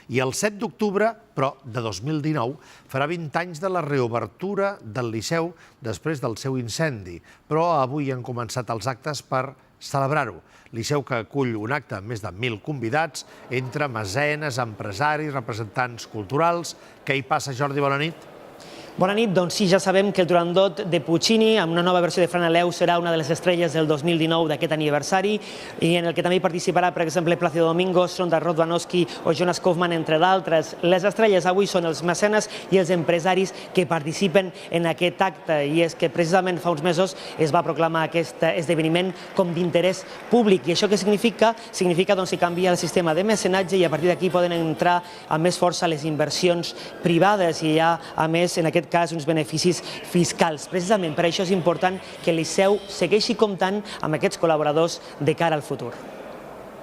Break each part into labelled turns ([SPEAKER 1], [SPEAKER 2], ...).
[SPEAKER 1] I el 7 d'octubre, però de 2019, farà 20 anys de la reobertura del Liceu després del seu incendi. Però avui han començat els actes per celebrar-ho. Liceu que acull un acte amb més de 1.000 convidats, entre mecenes, empresaris, representants culturals. Què hi passa, Jordi? Bona nit.
[SPEAKER 2] Bona nit. Doncs sí, ja sabem que el Turandot de Puccini, amb una nova versió de Fran Aleu, serà una de les estrelles del 2019 d'aquest aniversari, i en el que també hi participarà, per exemple, Plácido Domingo, Sonda Rodwanowski o Jonas Kaufmann, entre d'altres. Les estrelles avui són els mecenes i els empresaris que participen en aquest acte, i és que precisament fa uns mesos es va proclamar aquest esdeveniment com d'interès públic. I això què significa? Significa que canvia el sistema de mecenatge i a partir d'aquí poden entrar amb més força les inversions privades i hi ha, a més, en aquest cas, uns beneficis fiscals. Precisament per això és important que el Liceu segueixi comptant amb aquests col·laboradors de cara al futur.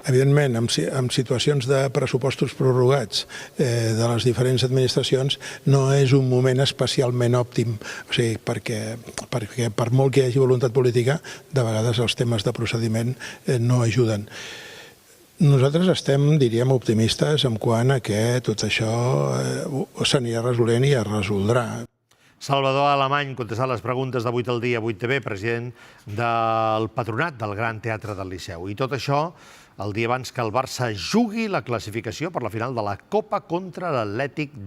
[SPEAKER 3] Evidentment, en situacions de pressupostos prorrogats de les diferents administracions no és un moment especialment òptim, perquè per molt que hi hagi voluntat política, de vegades els temes de procediment no ajuden. Nosaltres estem, diríem, optimistes en quant a que tot això s'anirà resolent i es resoldrà.
[SPEAKER 1] Salvador Alemany contestant les preguntes de 8 al dia, 8TV, president del patronat del Gran Teatre del Liceu. I tot això el dia abans que el Barça jugui la classificació per la final de la Copa contra l'Atlètic